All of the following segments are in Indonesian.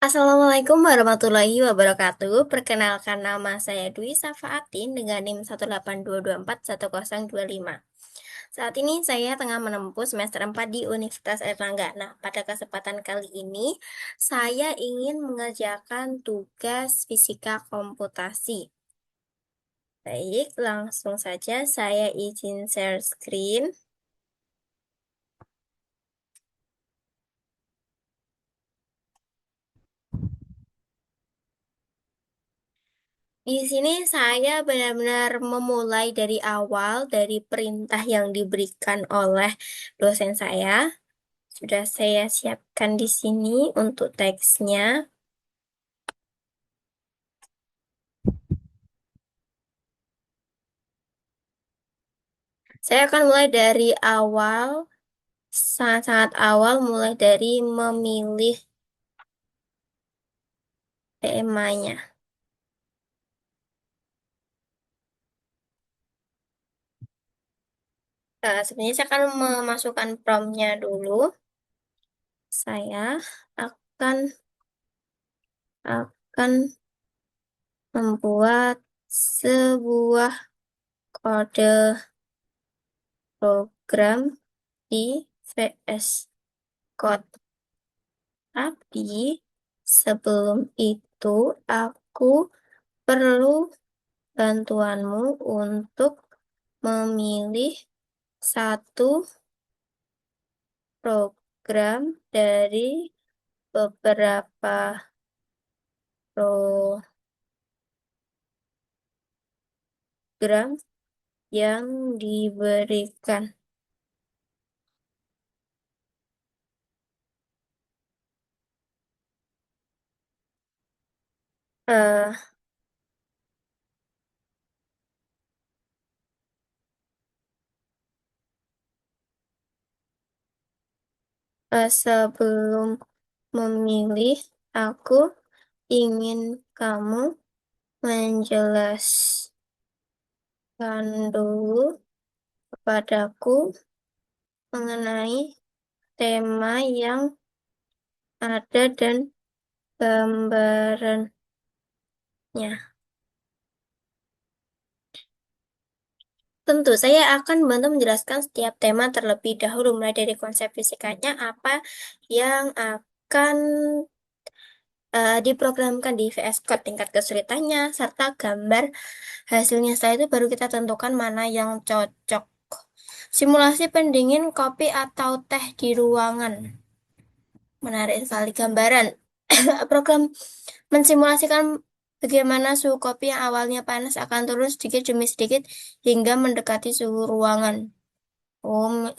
Assalamualaikum warahmatullahi wabarakatuh. Perkenalkan, nama saya Dwi Safaatin dengan NIM 182241025. Saat ini saya tengah menempuh semester 4 di Universitas Airlangga. Nah, pada kesempatan kali ini saya ingin mengerjakan tugas fisika komputasi. Baik, langsung saja saya izin share screen. Di sini saya benar-benar memulai dari awal, dari perintah yang diberikan oleh dosen saya. Sudah saya siapkan di sini untuk teksnya. Saya akan mulai dari awal, sangat-sangat awal, mulai dari memilih temanya. Sebenarnya saya akan memasukkan promptnya dulu. Saya akan akan membuat sebuah kode program di VS Code. Tapi sebelum itu aku perlu bantuanmu untuk memilih satu program dari beberapa program yang diberikan. Eh, Sebelum memilih, aku ingin kamu menjelaskan dulu kepadaku mengenai tema yang ada dan gambarannya. Tentu, saya akan bantu menjelaskan setiap tema terlebih dahulu, mulai dari konsep fisikanya, apa yang akan diprogramkan di VS Code, tingkat kesulitannya, serta gambar hasilnya. Setelah itu baru kita tentukan mana yang cocok. Simulasi pendingin kopi atau teh di ruangan. Menarik sekali gambaran. Program mensimulasikan bagaimana suhu kopi yang awalnya panas akan turun sedikit demi sedikit hingga mendekati suhu ruangan.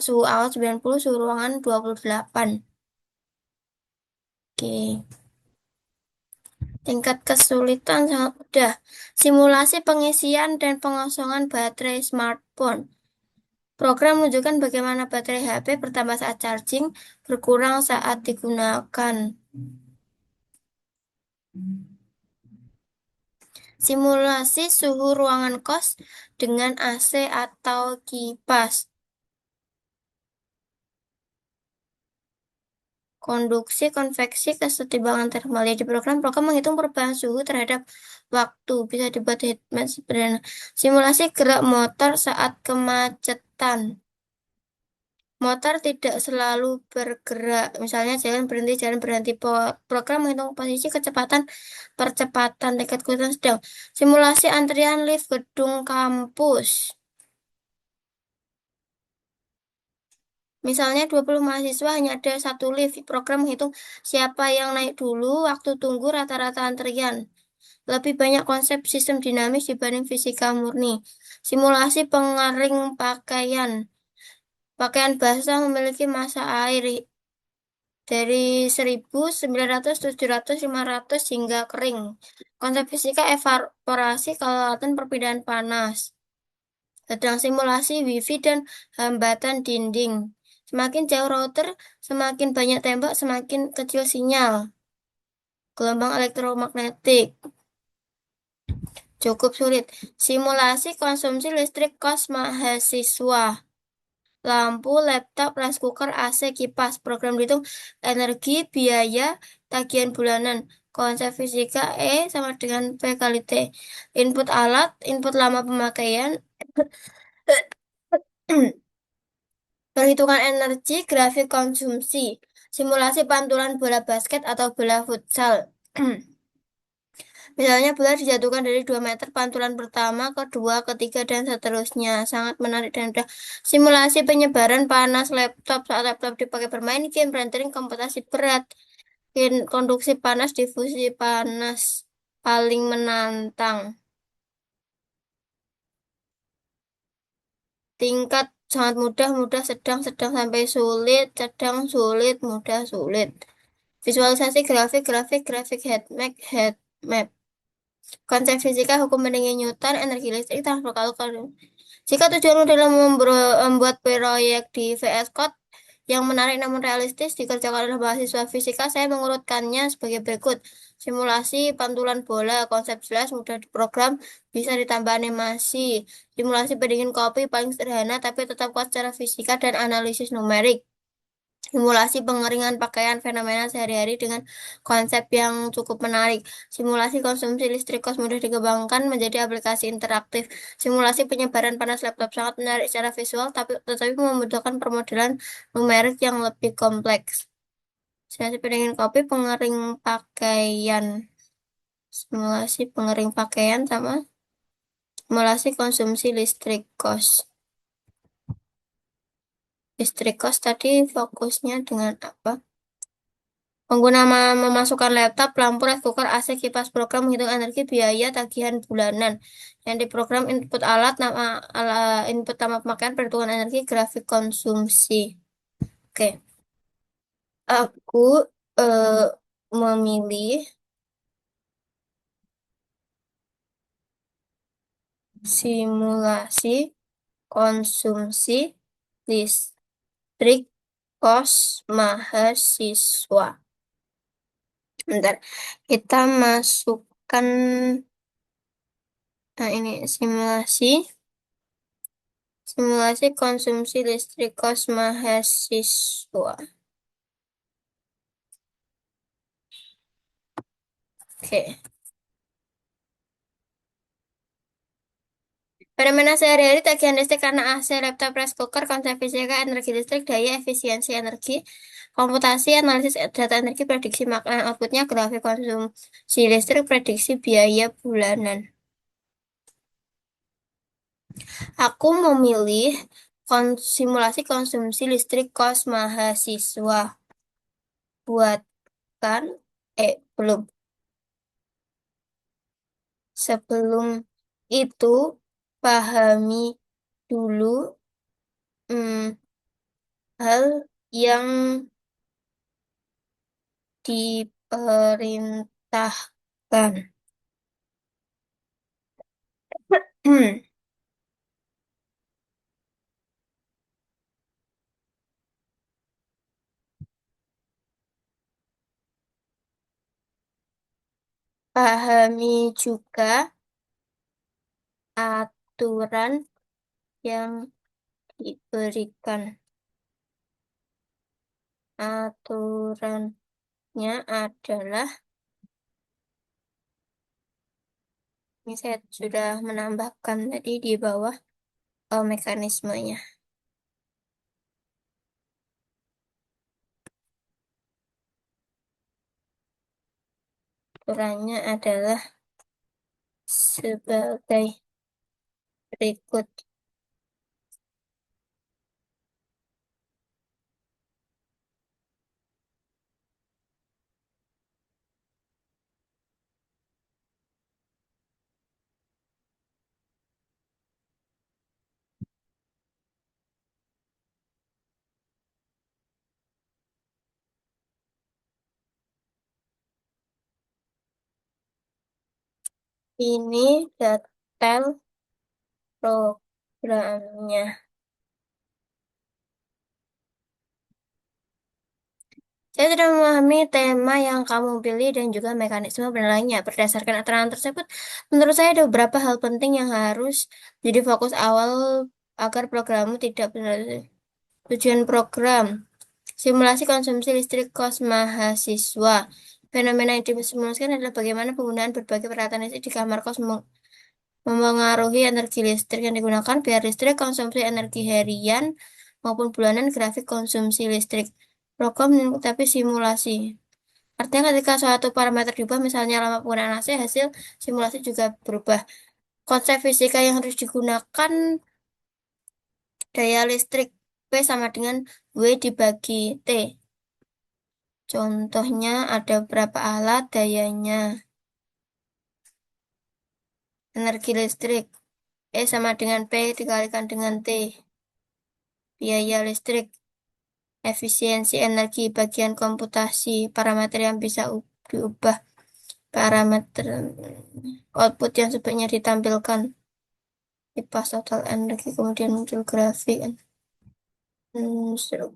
Suhu awal 90, suhu ruangan 28. Oke. Tingkat kesulitan sangat mudah. Simulasi pengisian dan pengosongan baterai smartphone. Program menunjukkan bagaimana baterai HP bertambah saat charging, berkurang saat digunakan. Simulasi suhu ruangan kos dengan AC atau kipas. Konduksi, konveksi, kesetimbangan termal. Di program menghitung perubahan suhu terhadap waktu. Bisa dibuat heatmap sederhana. Simulasi gerak motor saat kemacetan. Motor tidak selalu bergerak. Misalnya jalan berhenti, jalan berhenti. Program menghitung posisi kecepatan, percepatan, tingkat kesulitan sedang. Simulasi antrian lift gedung kampus. Misalnya 20 mahasiswa hanya ada satu lift. Program menghitung siapa yang naik dulu, waktu tunggu, rata-rata antrian. Lebih banyak konsep sistem dinamis dibanding fisika murni. Simulasi pengering pakaian. Pakaian basah memiliki massa air dari 1.900, 700, 500 hingga kering. Konsep fisika evaporasi kelautan perpindahan panas. Sedang simulasi wifi dan hambatan dinding. Semakin jauh router, semakin banyak tembok, semakin kecil sinyal. Gelombang elektromagnetik. Cukup sulit. Simulasi konsumsi listrik kos mahasiswa. Lampu, laptop, rice cooker, AC, kipas. Program dihitung energi, biaya, tagihan bulanan. Konsep fisika E sama dengan P kali T. Input alat, input lama pemakaian, perhitungan energi, grafik konsumsi, simulasi pantulan bola basket atau bola futsal. Misalnya bola dijatuhkan dari 2 meter pantulan pertama, kedua, ketiga, dan seterusnya. Sangat menarik dan mudah. Simulasi penyebaran panas laptop saat laptop dipakai bermain game, rendering komputasi berat, konduksi panas, difusi panas paling menantang. Tingkat sangat mudah, mudah, sedang, sedang sampai sulit, sedang, sulit, mudah, sulit. Visualisasi grafik, grafik, grafik heat map. Konsep fisika, hukum pendingin Newton, energi listrik, transfer kalkulus. Jika tujuanmu adalah membuat proyek di VS Code yang menarik namun realistis dikerjakan oleh mahasiswa fisika, saya mengurutkannya sebagai berikut. Simulasi pantulan bola, konsep jelas, mudah diprogram, bisa ditambah animasi. Simulasi pendingin kopi paling sederhana tapi tetap kuat secara fisika dan analisis numerik. Simulasi pengeringan pakaian fenomena sehari-hari dengan konsep yang cukup menarik. Simulasi konsumsi listrik kos mudah dikembangkan menjadi aplikasi interaktif. Simulasi penyebaran panas laptop sangat menarik secara visual, tetapi membutuhkan permodelan numerik yang lebih kompleks. Simulasi pendingin kopi, pengering pakaian. Simulasi pengering pakaian sama simulasi konsumsi listrik kos. Listrik kos tadi fokusnya dengan apa? Pengguna memasukkan laptop, lampu, rice cooker, AC, kipas program, menghitung energi, biaya, tagihan bulanan. Yang diprogram input alat, input nama pemakaian, perhitungan energi, grafik konsumsi. Oke, aku eh, memilih simulasi konsumsi listrik kos mahasiswa. Bentar, kita masukkan, nah ini simulasi konsumsi listrik kos mahasiswa. Oke. Fenomena sehari-hari tagihan listrik karena AC, laptop, rice cooker, konsep fisika, energi listrik, daya, efisiensi energi, komputasi, analisis data energi, prediksi makna outputnya, grafik konsumsi listrik, prediksi biaya bulanan. Aku memilih simulasi konsumsi listrik kos mahasiswa. Buatkan, belum. Sebelum itu, pahami dulu hmm, hal yang diperintahkan. Pahami juga aturan yang diberikan. Aturannya adalah, ini saya sudah menambahkan tadi di bawah mekanismenya. Aturannya adalah sebagai berikut. Ini detail programnya. Saya tidak memahami tema yang kamu pilih dan juga mekanisme penilaiannya. Berdasarkan aturan tersebut, menurut saya ada beberapa hal penting yang harus jadi fokus awal agar programmu tidak benar. Tujuan program, simulasi konsumsi listrik kos mahasiswa. Fenomena yang disimulasikan adalah bagaimana penggunaan berbagai peralatan listrik di kamar kos memengaruhi energi listrik yang digunakan, biaya listrik, konsumsi energi harian maupun bulanan, grafik konsumsi listrik. Program tapi simulasi. Artinya ketika suatu parameter diubah, misalnya lama penggunaan AC, hasil simulasi juga berubah. Konsep fisika yang harus digunakan, daya listrik P sama dengan W dibagi T. Contohnya ada berapa alat dayanya. Energi listrik E sama dengan P dikalikan dengan T. Biaya listrik, efisiensi energi, bagian komputasi, parameter yang bisa diubah, parameter output yang sebaiknya ditampilkan. Kipas total energi, kemudian muncul grafik. Seru.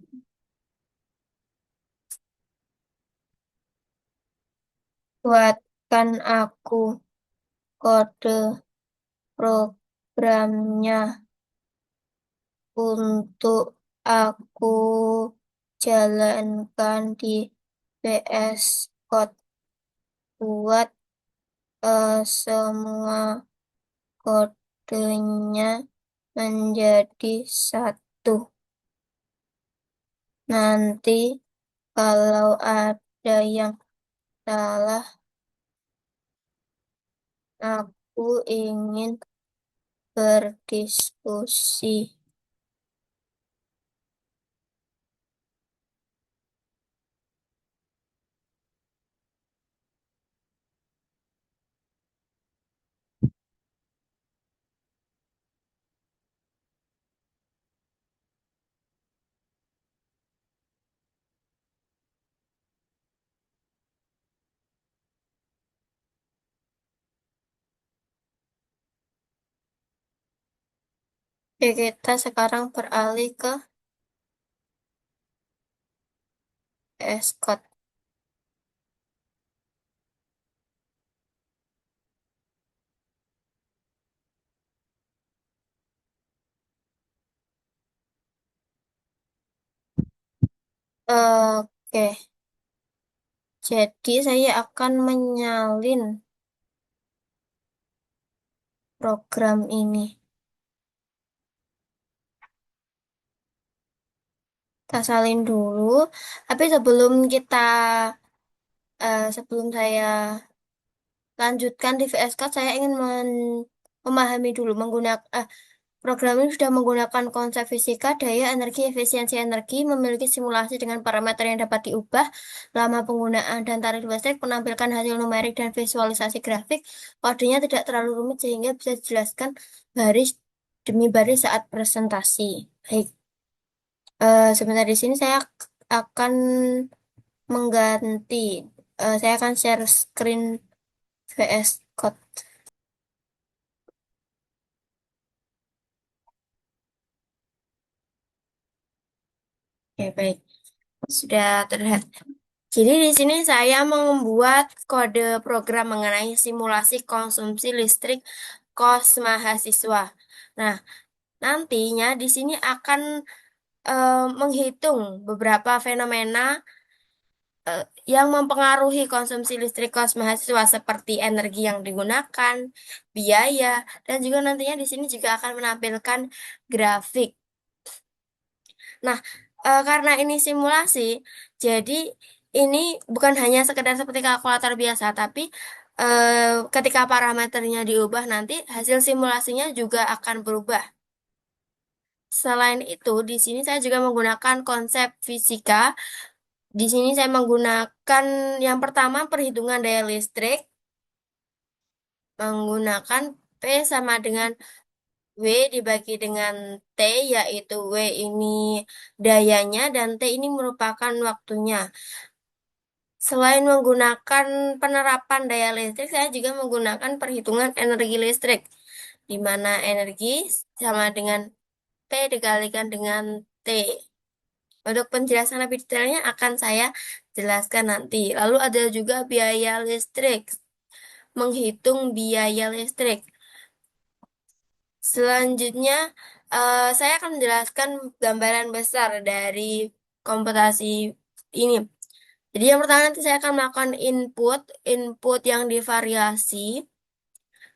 Buatkan aku kode programnya untuk aku jalankan di VS Code. Buat semua kodenya menjadi satu. Nanti kalau ada yang salah, aku ingin berdiskusi. Oke, kita sekarang beralih ke Escort. Oke, jadi saya akan menyalin program ini. Kita salin dulu. Tapi sebelum saya lanjutkan di VS Code, saya ingin memahami dulu menggunakan program ini sudah menggunakan konsep fisika, daya, energi, efisiensi energi, memiliki simulasi dengan parameter yang dapat diubah, lama penggunaan dan tarif listrik, menampilkan hasil numerik dan visualisasi grafik. Kodenya tidak terlalu rumit sehingga bisa dijelaskan baris demi baris saat presentasi. Baik, sebentar di sini saya akan mengganti. Saya akan share screen VS Code. Oke, baik. Sudah terlihat. Jadi di sini saya membuat kode program mengenai simulasi konsumsi listrik kos mahasiswa. Nah, nantinya di sini akan menghitung beberapa fenomena eh, yang mempengaruhi konsumsi listrik kos mahasiswa seperti energi yang digunakan, biaya, dan juga nantinya di sini juga akan menampilkan grafik. Nah, karena ini simulasi, jadi ini bukan hanya sekedar seperti kalkulator biasa, tapi ketika parameternya diubah nanti hasil simulasinya juga akan berubah. Selain itu, di sini saya juga menggunakan konsep fisika. Di sini saya menggunakan yang pertama perhitungan daya listrik menggunakan P sama dengan W dibagi dengan T, yaitu W ini dayanya dan T ini merupakan waktunya. Selain menggunakan penerapan daya listrik, saya juga menggunakan perhitungan energi listrik, di mana energi sama dengan P dikalikan dengan T. Untuk penjelasan lebih detailnya akan saya jelaskan nanti. Lalu ada juga biaya listrik, menghitung biaya listrik. Selanjutnya, saya akan menjelaskan gambaran besar dari komputasi ini. Jadi yang pertama nanti saya akan melakukan input yang divariasi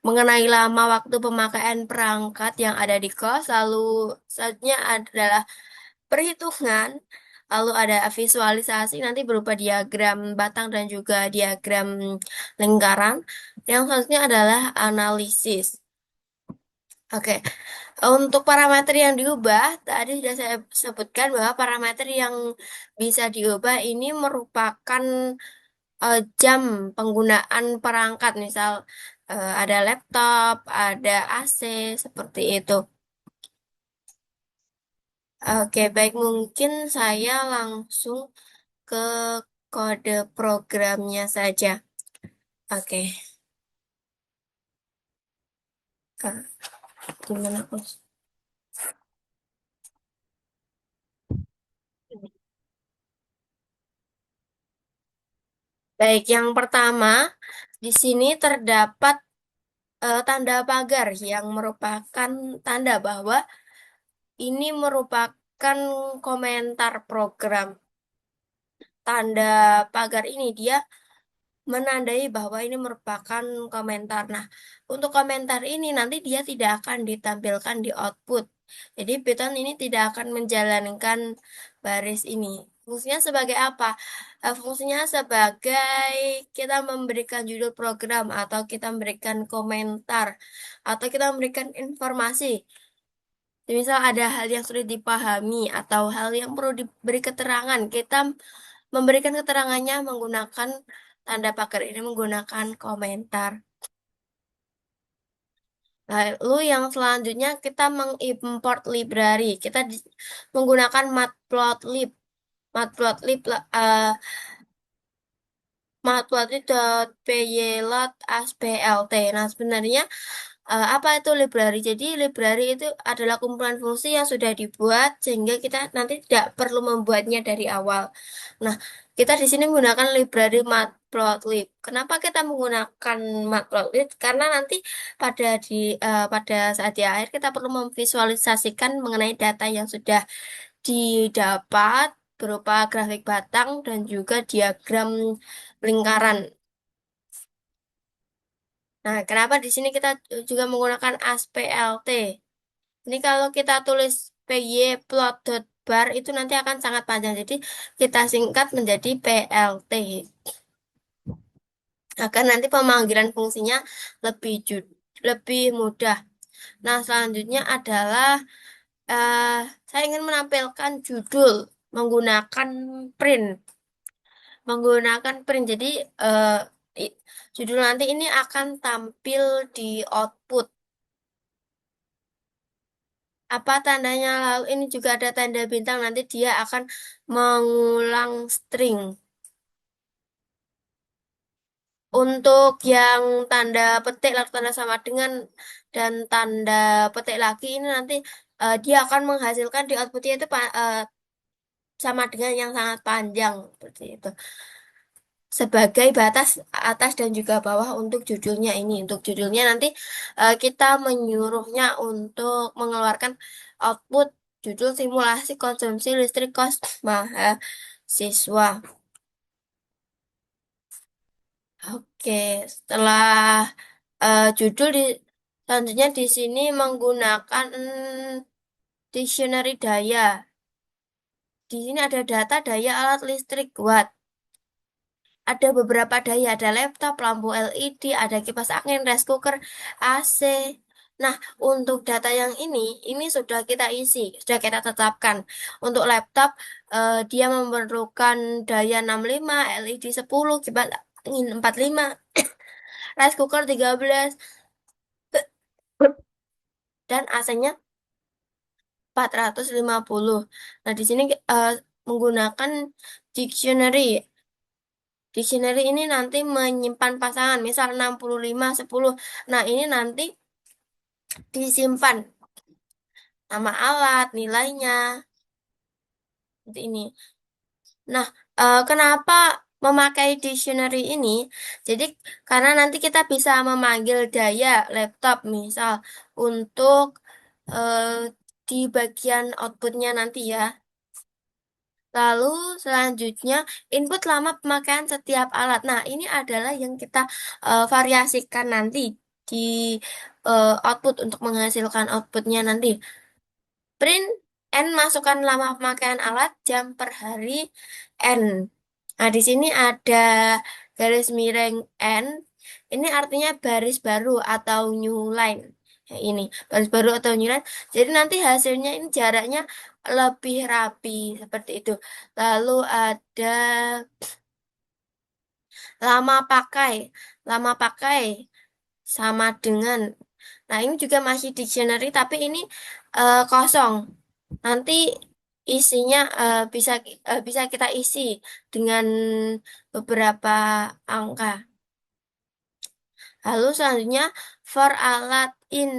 mengenai lama waktu pemakaian perangkat yang ada di kelas. Lalu selanjutnya adalah perhitungan, lalu ada visualisasi nanti berupa diagram batang dan juga diagram lingkaran. Yang selanjutnya adalah analisis. Oke, untuk parameter yang diubah, tadi sudah saya sebutkan bahwa parameter yang bisa diubah ini merupakan jam penggunaan perangkat, misal ada laptop, ada AC, seperti itu. Oke, baik, mungkin saya langsung ke kode programnya saja. Oke, gimana, Mas? Baik, yang pertama, di sini terdapat tanda pagar yang merupakan tanda bahwa ini merupakan komentar program. Tanda pagar ini dia menandai bahwa ini merupakan komentar. Nah, untuk komentar ini nanti dia tidak akan ditampilkan di output. Jadi Python ini tidak akan menjalankan baris ini. Fungsinya sebagai apa? Fungsinya sebagai kita memberikan judul program atau kita memberikan komentar atau kita memberikan informasi. Misal ada hal yang sulit dipahami atau hal yang perlu diberi keterangan, kita memberikan keterangannya menggunakan tanda pagar ini menggunakan komentar. Lalu yang selanjutnya kita mengimport library. Kita menggunakan matplotlib. Matplotlib matplotlib.pylot.asplt. Nah, sebenarnya apa itu library? Jadi library itu adalah kumpulan fungsi yang sudah dibuat sehingga kita nanti tidak perlu membuatnya dari awal. Nah, kita di sini menggunakan library matplotlib. Kenapa kita menggunakan matplotlib? Karena nanti pada saat di akhir kita perlu memvisualisasikan mengenai data yang sudah didapat berupa grafik batang dan juga diagram lingkaran. Nah, kenapa di sini kita juga menggunakan ASPLT? Ini kalau kita tulis py plot.bar itu nanti akan sangat panjang. Jadi kita singkat menjadi PLT. Agar nanti pemanggilan fungsinya lebih mudah. Nah, selanjutnya adalah eh, saya ingin menampilkan judul menggunakan print. Menggunakan print. Jadi i- judul nanti ini akan tampil di output. Apa tandanya? Lalu ini juga ada tanda bintang, nanti dia akan mengulang string. Untuk yang tanda petik lalu tanda sama dengan dan tanda petik lagi ini nanti dia akan menghasilkan di outputnya itu sama dengan yang sangat panjang seperti itu. Sebagai batas atas dan juga bawah untuk judulnya ini. Untuk judulnya nanti kita menyuruhnya untuk mengeluarkan output judul simulasi konsumsi listrik kos mahasiswa. Oke, setelah judul selanjutnya di sini menggunakan dictionary daya. Di sini ada data daya alat listrik watt. Ada beberapa daya, ada laptop, lampu LED, ada kipas angin, rice cooker, AC. Nah, untuk data yang ini sudah kita isi, sudah kita tetapkan. Untuk laptop, dia memerlukan daya 65, LED 10, kipas angin 45, rice cooker 13, dan AC-nya 450. Nah, di sini menggunakan dictionary. Dictionary ini nanti menyimpan pasangan, misal 65, 10. Nah, ini nanti disimpan nama alat, nilainya, seperti ini. Nah, kenapa memakai dictionary ini? Jadi, karena nanti kita bisa memanggil daya laptop, misal, untuk eh, di bagian outputnya nanti ya. Lalu selanjutnya input lama pemakaian setiap alat. Nah, ini adalah yang kita variasikan nanti di output untuk menghasilkan outputnya nanti. Print N masukkan lama pemakaian alat jam per hari N. Nah, di sini ada garis miring N. Ini artinya baris baru atau new line. Ya, ini baris baru atau new line. Jadi nanti hasilnya ini jaraknya lebih rapi seperti itu. Lalu ada lama pakai. Lama pakai sama dengan. Nah, ini juga masih dictionary tapi ini kosong. Nanti isinya bisa kita isi dengan beberapa angka. Lalu selanjutnya for alat in.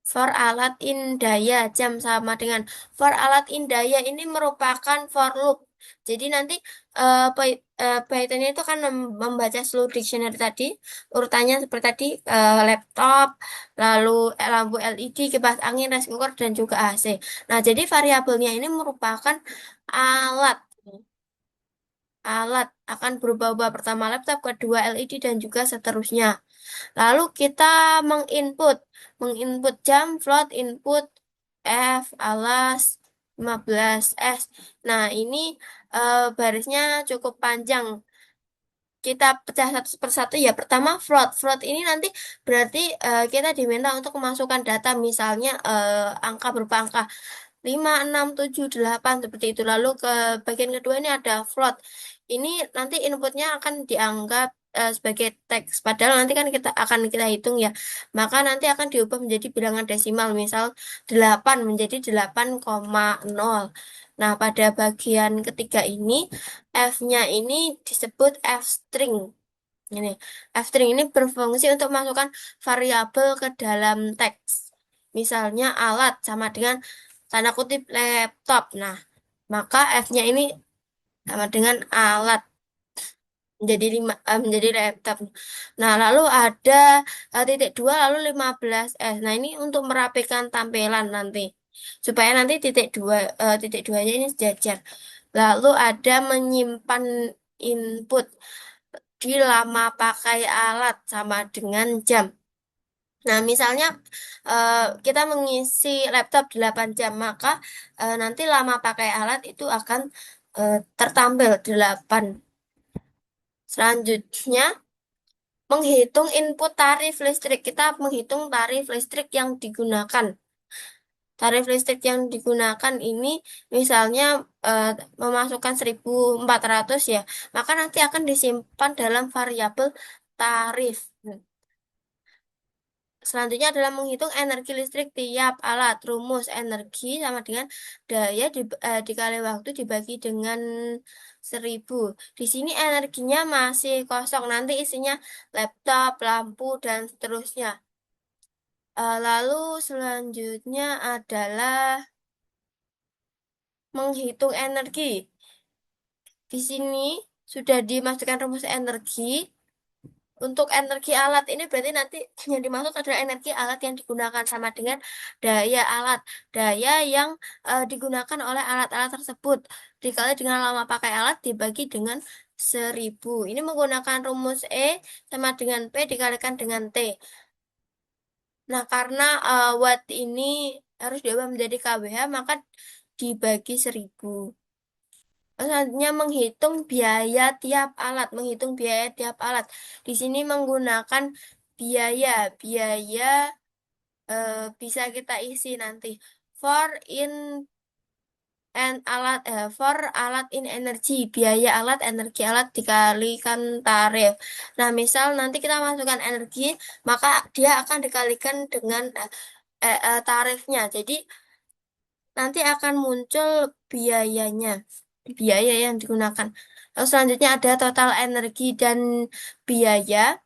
For alat in daya jam sama dengan for alat in daya ini merupakan for loop. Jadi nanti Python itu kan membaca seluruh dictionary tadi, urutannya seperti tadi, laptop, lalu lampu LED, kipas angin, rice cooker, dan juga AC. Nah, jadi variabelnya ini merupakan alat. Alat akan berubah-ubah pertama laptop, kedua LED, dan juga seterusnya. Lalu kita menginput, menginput jam, float, input, F, alas, 15S. Nah, ini barisnya cukup panjang. Kita pecah satu persatu ya. Pertama, float. Float ini nanti berarti kita diminta untuk memasukkan data, misalnya angka berupa angka 5, 6, 7, 8 seperti itu. Lalu ke bagian kedua ini ada float. Ini nanti inputnya akan dianggap sebagai teks. Padahal nanti kan kita hitung ya. Maka nanti akan diubah menjadi bilangan desimal. Misal 8 menjadi 8,0. Nah, pada bagian ketiga ini F-nya ini disebut F string. Ini F string ini berfungsi untuk masukkan variabel ke dalam teks. Misalnya alat sama dengan tanda kutip laptop. Nah, maka F-nya ini sama dengan alat menjadi laptop. Nah, lalu ada titik dua lalu 15S. Nah, ini untuk merapikan tampilan nanti supaya nanti titik duanya ini sejajar. Lalu ada menyimpan input di lama pakai alat sama dengan jam. Nah, misalnya kita mengisi laptop 8 jam, maka nanti lama pakai alat itu akan tertampil 8. Selanjutnya, menghitung input tarif listrik. Kita menghitung tarif listrik yang digunakan. Tarif listrik yang digunakan ini misalnya memasukkan 1.400 ya, maka nanti akan disimpan dalam variabel tarif. Selanjutnya adalah menghitung energi listrik tiap alat. Rumus energi sama dengan daya dikali waktu dibagi dengan 1.000. Di sini energinya masih kosong. Nanti isinya laptop, lampu, dan seterusnya. Lalu selanjutnya adalah menghitung energi. Di sini sudah dimasukkan rumus energi. Untuk energi alat ini berarti nanti yang dimaksud adalah energi alat yang digunakan sama dengan daya alat. Daya yang digunakan oleh alat-alat tersebut dikali dengan lama pakai alat dibagi dengan 1.000. Ini menggunakan rumus E sama dengan P dikalikan dengan T. Nah, karena watt ini harus diubah menjadi kWh, maka dibagi 1.000. Selanjutnya menghitung biaya tiap alat, menghitung biaya tiap alat. Di sini menggunakan biaya, biaya bisa kita isi nanti. For in for alat in energy, biaya alat, energi alat dikalikan tarif. Nah, misal nanti kita masukkan energi, maka dia akan dikalikan dengan tarifnya. Jadi nanti akan muncul biayanya, biaya yang digunakan. Lalu selanjutnya ada total energi dan biaya.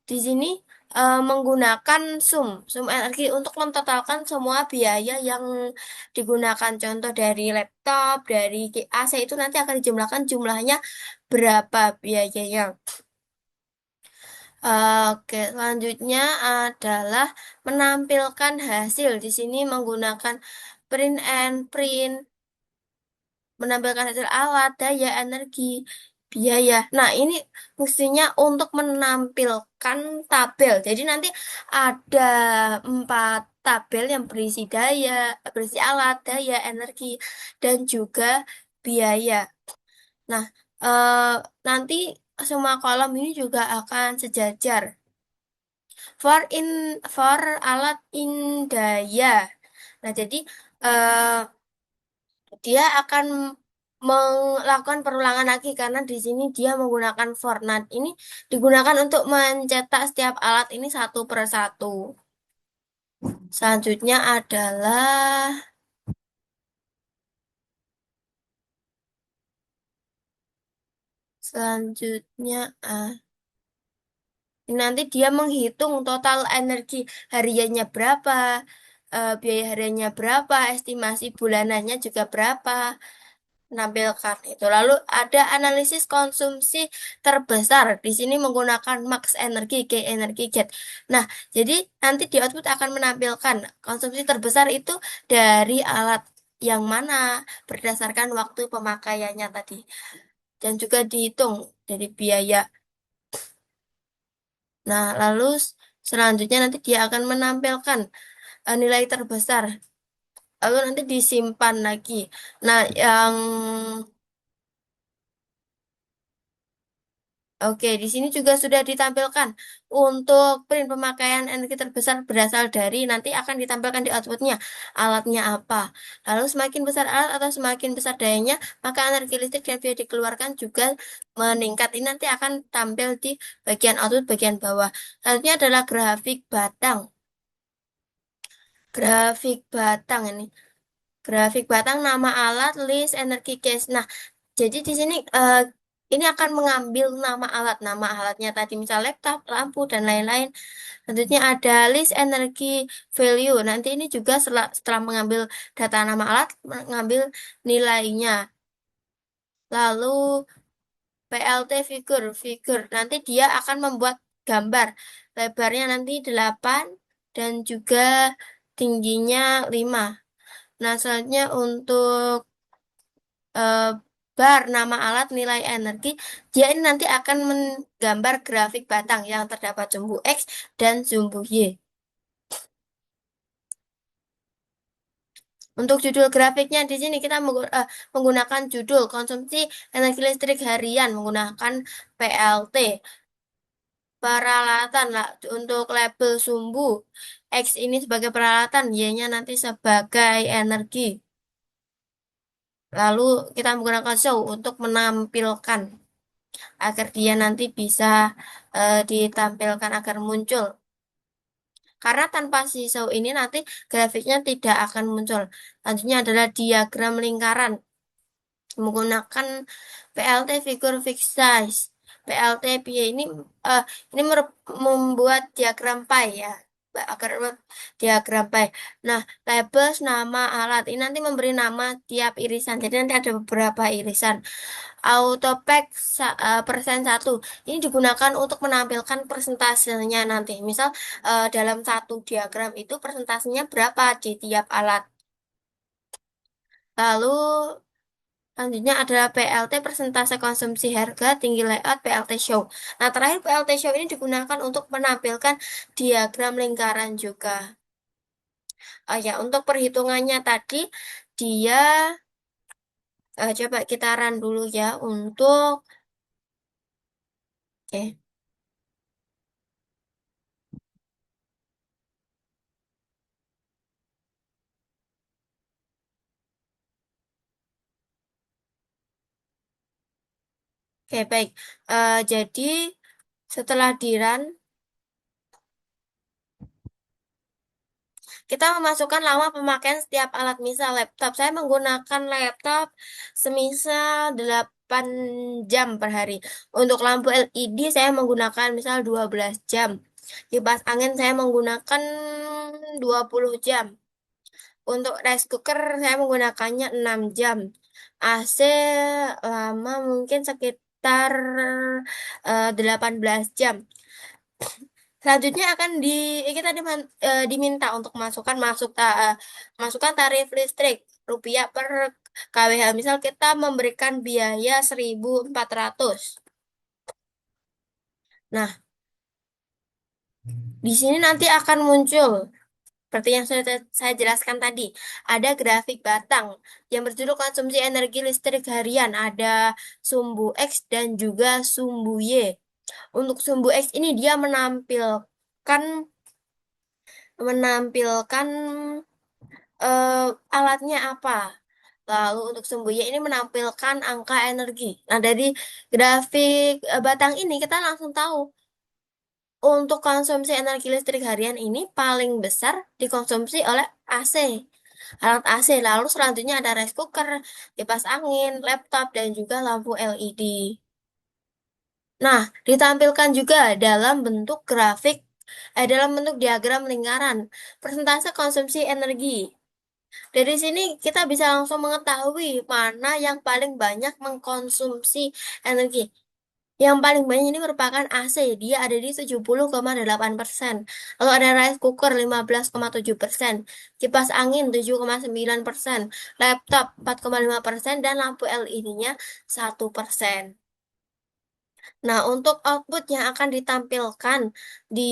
Di sini menggunakan sum energi untuk mentotalkan semua biaya yang digunakan. Contoh dari laptop, dari AC itu nanti akan dijumlahkan jumlahnya berapa biayanya. Oke, selanjutnya adalah menampilkan hasil. Di sini menggunakan print and print. menampilkan hasil alat, daya, energi, biaya. Nah, ini fungsinya untuk menampilkan tabel. Jadi nanti ada 4 tabel yang berisi daya, berisi alat, daya, energi, dan juga biaya. Nah, nanti semua kolom ini juga akan sejajar. For alat in daya. Nah, jadi eh, dia akan melakukan perulangan lagi karena di sini dia menggunakan for. Nah, ini digunakan untuk mencetak setiap alat ini satu per satu. Selanjutnya adalah selanjutnya nanti dia menghitung total energi hariannya berapa, biaya hariannya berapa, estimasi bulanannya juga berapa. Menampilkan itu. Lalu ada analisis konsumsi terbesar. Di sini menggunakan max energi, K energi, get. Nah, jadi nanti di output akan menampilkan konsumsi terbesar itu dari alat yang mana berdasarkan waktu pemakaiannya tadi. Dan juga dihitung dari biaya. Nah, lalu selanjutnya nanti dia akan menampilkan nilai terbesar. Lalu nanti disimpan lagi. Nah, yang Oke, di sini juga sudah ditampilkan untuk print pemakaian energi terbesar berasal dari nanti akan ditampilkan di outputnya alatnya apa. Lalu semakin besar alat atau semakin besar dayanya, maka energi listrik yang biaya dikeluarkan juga meningkat. Ini nanti akan tampil di bagian output bagian bawah. Selanjutnya adalah grafik batang. Grafik batang ini. Grafik batang nama alat, list, energi case. Nah, jadi di sini ini akan mengambil nama alatnya tadi misal laptop, lampu dan lain-lain. Selanjutnya ada list energi value. Nanti ini juga setelah mengambil data nama alat, mengambil nilainya. Lalu PLT figur. Nanti dia akan membuat gambar. Lebarnya nanti 8 dan juga tingginya 5. Nah, selanjutnya untuk eh, bar nama alat nilai energi, dia ini nanti akan menggambar grafik batang yang terdapat sumbu X dan sumbu Y. Untuk judul grafiknya di sini kita menggunakan judul konsumsi energi listrik harian menggunakan PLT. Peralatan lah untuk label sumbu X ini sebagai peralatan, Y-nya nanti sebagai energi. Lalu kita menggunakan show untuk menampilkan agar dia nanti bisa ditampilkan agar muncul. Karena tanpa sisau ini nanti grafiknya tidak akan muncul. Selanjutnya adalah diagram lingkaran menggunakan PLT figur fixed size. PLT PI ini membuat diagram pie ya. Agar membuat diagram pie. Nah, labels nama alat ini nanti memberi nama tiap irisan. Jadi nanti ada beberapa irisan. Autopack persen 1 ini digunakan untuk menampilkan persentasenya nanti. Misal dalam satu diagram itu persentasenya berapa di tiap alat. Lalu selanjutnya adalah PLT persentase konsumsi harga tinggi layout PLT show. Nah, terakhir PLT show ini digunakan untuk menampilkan diagram lingkaran juga. Oh ya, untuk perhitungannya tadi dia coba kita run dulu ya untuk oke. Oke, baik. Jadi setelah di-run, kita memasukkan lama pemakaian setiap alat. Misal laptop, saya menggunakan laptop semisal 8 jam per hari. Untuk lampu LED saya menggunakan misal 12 jam. Kipas angin saya menggunakan 20 jam. Untuk rice cooker saya menggunakannya 6 jam. AC lama mungkin sekitar 18 jam. Selanjutnya akan kita diminta untuk masukkan tarif listrik rupiah per KWH. Misal kita memberikan biaya 1.400. Nah, di sini nanti akan muncul seperti yang sudah saya jelaskan tadi, ada grafik batang yang berjudul konsumsi energi listrik harian. Ada sumbu X dan juga sumbu Y. Untuk sumbu X ini dia menampilkan alatnya apa. Lalu untuk sumbu Y ini menampilkan angka energi. Nah, dari grafik batang ini kita langsung tahu untuk konsumsi energi listrik harian ini paling besar dikonsumsi oleh AC. Alat AC, lalu selanjutnya ada rice cooker, kipas angin, laptop, dan juga lampu LED. Nah, ditampilkan juga dalam bentuk diagram lingkaran, persentase konsumsi energi. Dari sini kita bisa langsung mengetahui mana yang paling banyak mengkonsumsi energi. Yang paling banyak ini merupakan AC, dia ada di 70,8%. Lalu ada rice cooker 15,7%, kipas angin 7,9%, laptop 4,5%, dan lampu LED-nya 1%. Nah, untuk output yang akan ditampilkan di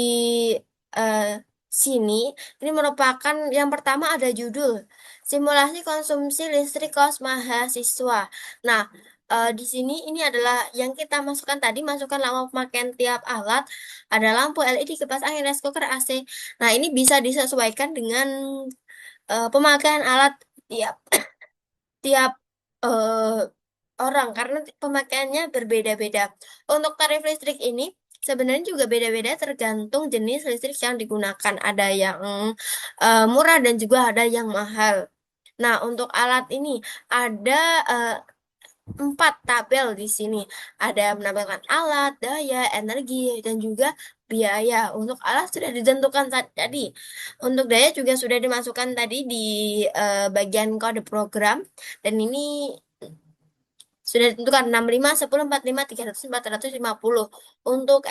eh, sini, ini merupakan yang pertama ada judul Simulasi Konsumsi Listrik Kos Mahasiswa. Nah, di sini ini adalah yang kita masukkan tadi, masukkan lama pemakaian tiap alat, ada lampu LED, kipas angin, rice cooker, AC. Nah, ini bisa disesuaikan dengan pemakaian alat tiap tiap eh, orang karena pemakaiannya berbeda-beda. Untuk tarif listrik ini sebenarnya juga beda-beda tergantung jenis listrik yang digunakan. Ada yang murah dan juga ada yang mahal. Nah, untuk alat ini ada eh, 4 tabel di sini. Ada menambahkan alat, daya, energi, dan juga biaya. Untuk alat sudah ditentukan tadi. Untuk daya juga sudah dimasukkan tadi di bagian kode program. Dan ini sudah ditentukan 65, 10, 45, 300, 450. Untuk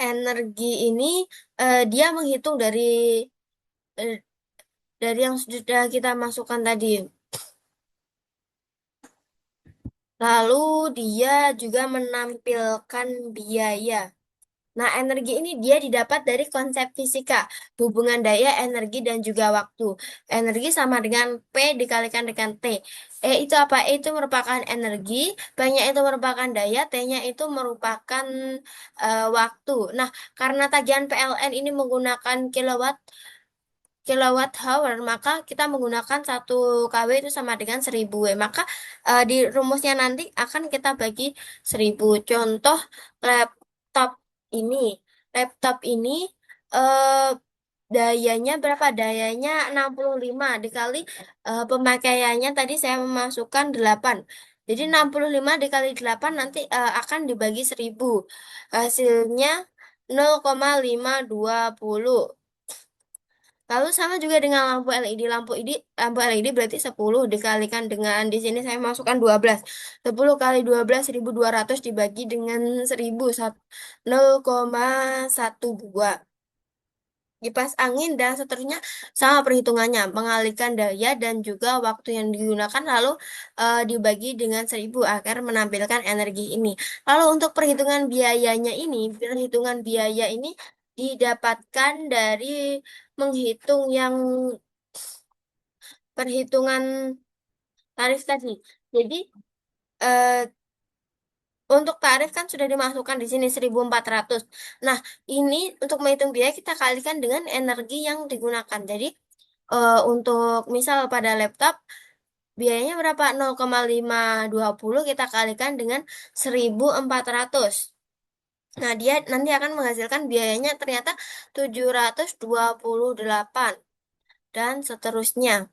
energi ini dia menghitung eh, dari yang sudah kita masukkan tadi. Lalu dia juga menampilkan biaya. Nah, energi ini dia didapat dari konsep fisika, hubungan daya, energi, dan juga waktu. Energi sama dengan P dikalikan dengan T. E itu apa? E itu merupakan energi, P-nya itu merupakan daya, T-nya itu merupakan waktu. Nah, karena tagihan PLN ini menggunakan kilowatt hour, maka kita menggunakan 1 kW itu sama dengan 1.000 W. Maka di rumusnya nanti akan kita bagi 1.000. Contoh laptop ini. Laptop ini eh, dayanya berapa? Dayanya 65 dikali pemakaiannya tadi saya memasukkan 8. Jadi 65 dikali 8 nanti akan dibagi 1.000. Hasilnya 0,520. Lalu sama juga dengan lampu LED. Lampu LED berarti 10 dikalikan dengan di sini saya masukkan 12. 10 kali 12 1.200 dibagi dengan 1.000 0,12. Kipas angin dan seterusnya sama perhitungannya, mengalihkan daya dan juga waktu yang digunakan lalu dibagi dengan 1.000 agar menampilkan energi ini. Lalu untuk perhitungan biaya ini didapatkan dari menghitung yang perhitungan tarif tadi. Jadi eh, untuk tarif kan sudah dimasukkan di sini 1.400. Nah, ini untuk menghitung biaya kita kalikan dengan energi yang digunakan. Jadi untuk misal pada laptop biayanya berapa? 0,520 kita kalikan dengan 1.400. Nah, dia nanti akan menghasilkan biayanya ternyata 728 dan seterusnya.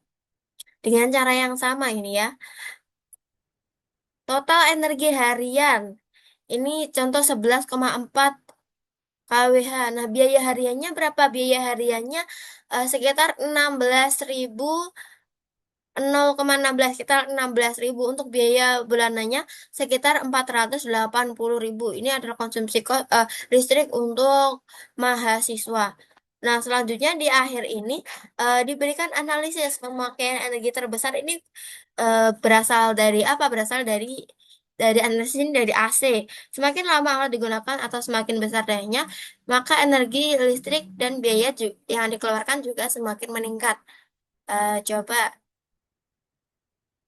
Dengan cara yang sama ini ya. Total energi harian. Ini contoh 11,4 kWh. Nah, biaya hariannya berapa? Biaya hariannya sekitar 0,16 sekitar 16.000. Untuk biaya bulanannya sekitar 480.000. Ini adalah konsumsi listrik untuk mahasiswa. Nah, selanjutnya di akhir ini, diberikan analisis pemakaian energi terbesar ini, berasal dari apa, berasal dari analisis ini dari AC. Semakin lama alat digunakan atau semakin besar dayanya, maka energi listrik dan biaya yang dikeluarkan juga semakin meningkat. Coba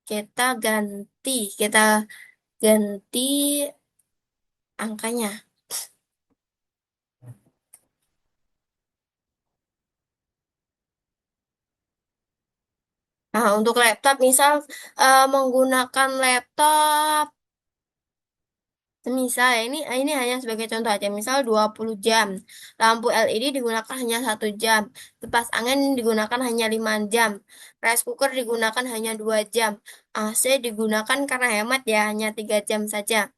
kita ganti angkanya. Nah, untuk laptop misal, menggunakan laptop semisal ya, ini hanya sebagai contoh aja, misal 20 jam. Lampu LED digunakan hanya 1 jam. Kipas angin digunakan hanya 5 jam. Rice cooker digunakan hanya 2 jam. AC digunakan karena hemat ya hanya 3 jam saja.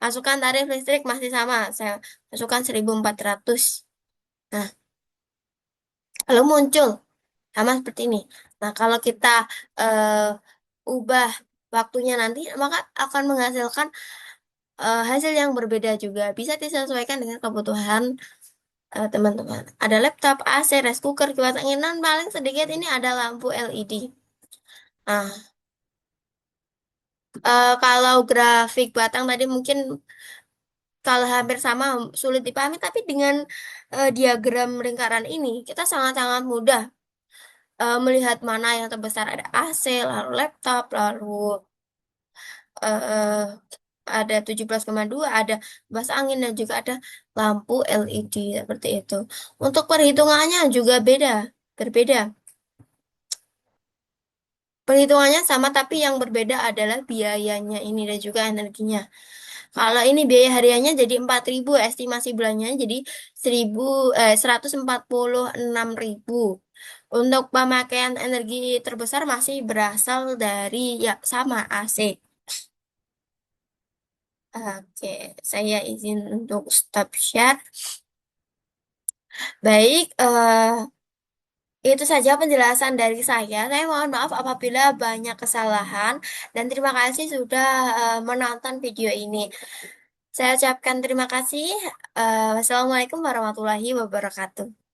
Masukan tarif listrik masih sama. Saya masukkan 1.400. Nah, lalu muncul sama seperti ini. Nah, kalau kita eh, ubah waktunya nanti, maka akan menghasilkan hasil yang berbeda juga. Bisa disesuaikan dengan kebutuhan teman-teman. Ada laptop, AC, rice cooker, kipas angin, dan paling sedikit ini ada lampu LED. Nah, kalau grafik batang tadi mungkin kalau hampir sama sulit dipahami, tapi dengan diagram lingkaran ini kita sangat-sangat mudah melihat mana yang terbesar, ada AC, lalu laptop, lalu eh, ada 17,2, ada kipas angin dan juga ada lampu LED seperti itu. Untuk perhitungannya juga berbeda. Perhitungannya sama tapi yang berbeda adalah biayanya ini dan juga energinya. Kalau ini biaya hariannya jadi 4.000, estimasi bulannya jadi 146.000. Untuk pemakaian energi terbesar masih berasal dari ya sama AC. Oke, saya izin untuk stop share. Baik, itu saja penjelasan dari saya. Saya mohon maaf apabila banyak kesalahan dan terima kasih sudah menonton video ini. Saya ucapkan terima kasih. Wassalamualaikum warahmatullahi wabarakatuh.